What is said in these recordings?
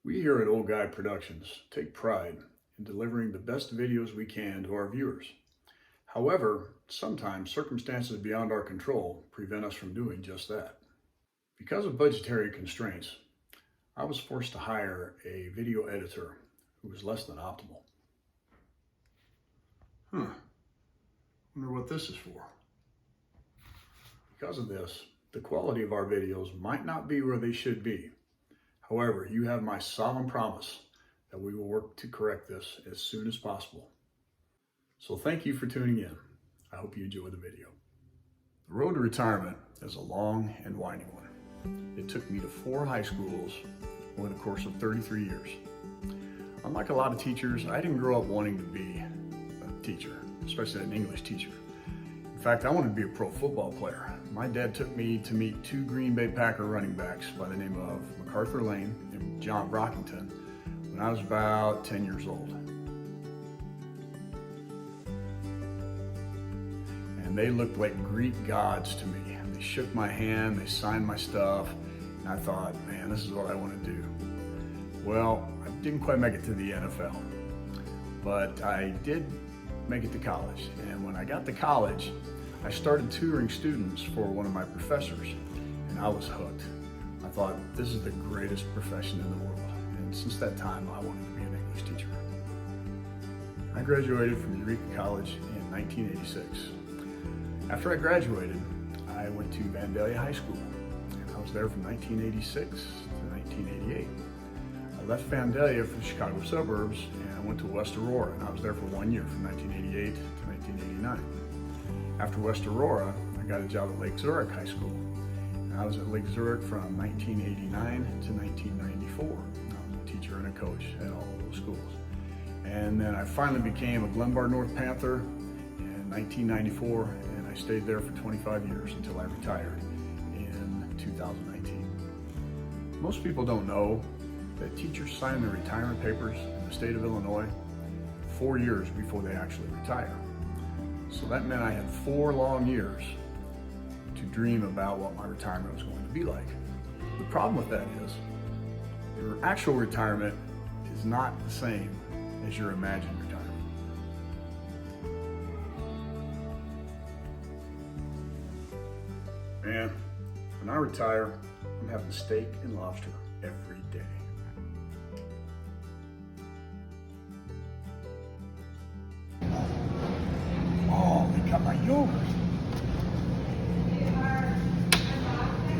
We here at Old Guy Productions take pride in delivering the best videos we can to our viewers. However, sometimes circumstances beyond our control prevent us from doing just that. Because of budgetary constraints, I was forced to hire a video editor who was less than optimal. Wonder what this is for. Because of this, the quality of our videos might not be where they should be. However, you have my solemn promise that we will work to correct this as soon as possible. So thank you for tuning in. I hope you enjoy the video. The road to retirement is a long and winding one. It took me to 4 high schools over the course of 33 years. Unlike a lot of teachers, I didn't grow up wanting to be a teacher, especially an English teacher. In fact, I wanted to be a pro football player. My dad took me to meet 2 Green Bay Packer running backs by the name of MacArthur Lane and John Brockington when I was about 10 years old. And they looked like Greek gods to me. They shook my hand, they signed my stuff, and I thought, man, this is what I want to do. Well, I didn't quite make it to the NFL, but I did make it to college. And when I got to college, I started tutoring students for one of my professors, and I was hooked. I thought, this is the greatest profession in the world. And since that time, I wanted to be an English teacher. I graduated from Eureka College in 1986. After I graduated, I went to Vandalia High School, and I was there from 1986 to 1988. I left Vandalia for the Chicago suburbs, and I went to West Aurora, and I was there for 1 year, from 1988 to 1989. After West Aurora, I got a job at Lake Zurich High School. And I was at Lake Zurich from 1989 to 1994. I was a teacher and a coach at all of those schools. And then I finally became a Glenbard North Panther in 1994, and I stayed there for 25 years until I retired in 2019. Most people don't know that teachers sign their retirement papers in the state of Illinois 4 years before they actually retire. So that meant I had 4 long years to dream about what my retirement was going to be like. The problem with that is your actual retirement is not the same as your imagined retirement. Man, when I retire, I'm having steak and lobster every day. Oh, they got my yogurt.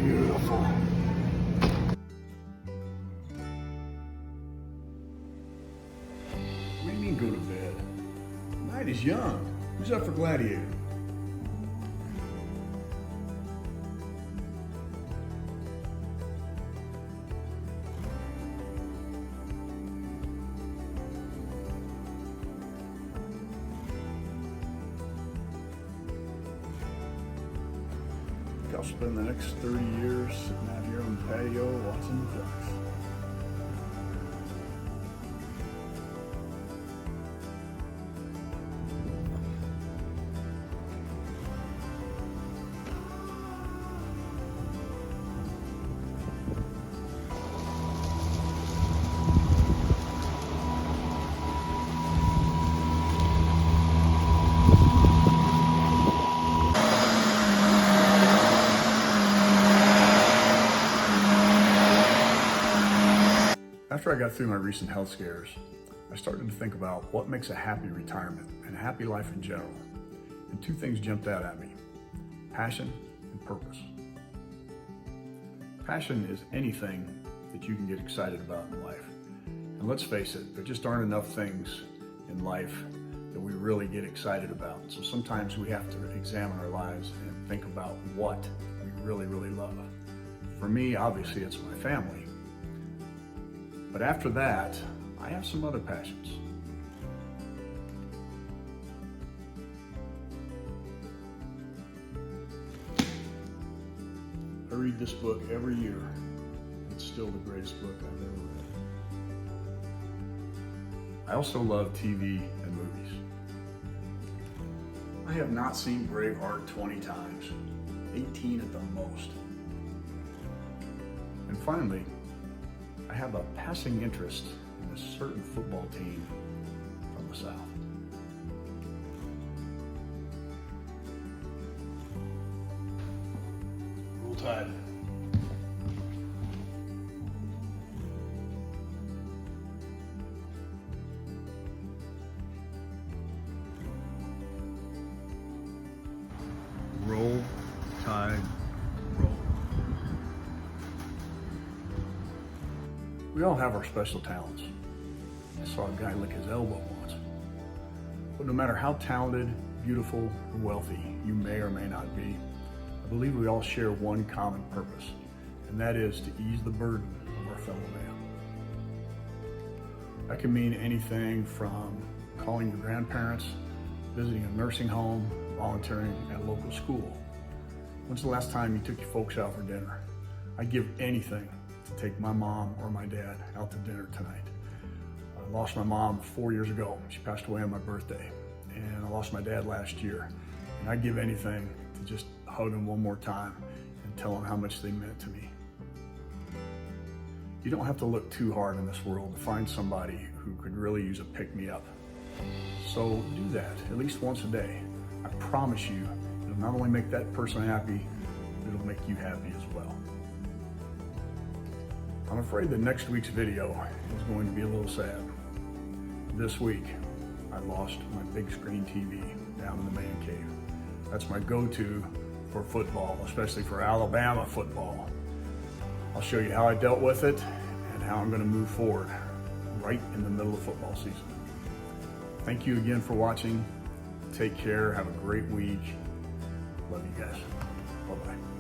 Beautiful. What do you mean go to bed? The night is young. Who's up for Gladiator? I'll spend the next 30 years sitting out here on the patio watching the ducks. After I got through my recent health scares, I started to think about what makes a happy retirement and a happy life in general. And 2 things jumped out at me: passion and purpose. Passion is anything that you can get excited about in life. And let's face it, there just aren't enough things in life that we really get excited about. So sometimes we have to examine our lives and think about what we really, really love. For me, obviously, it's my family. But after that, I have some other passions. I read this book every year. It's still the greatest book I've ever read. I also love TV and movies. I have not seen Braveheart 20 times, 18 at the most. And finally, I have a passing interest in a certain football team from the South. Roll Tide. Roll Tide, roll. We all have our special talents. I saw a guy lick his elbow once. But no matter how talented, beautiful, or wealthy you may or may not be, I believe we all share one common purpose, and that is to ease the burden of our fellow man. That can mean anything from calling your grandparents, visiting a nursing home, volunteering at a local school. When's the last time you took your folks out for dinner? I'd give anything to take my mom or my dad out to dinner tonight. I lost my mom 4 years ago. She passed away on my birthday. And I lost my dad last year. And I'd give anything to just hug them one more time and tell them how much they meant to me. You don't have to look too hard in this world to find somebody who could really use a pick-me-up. So do that at least once a day. I promise you, it'll not only make that person happy, but it'll make you happy as well. I'm afraid that next week's video is going to be a little sad. This week, I lost my big screen TV down in the man cave. That's my go-to for football, especially for Alabama football. I'll show you how I dealt with it and how I'm going to move forward right in the middle of football season. Thank you again for watching. Take care. Have a great week. Love you guys. Bye-bye.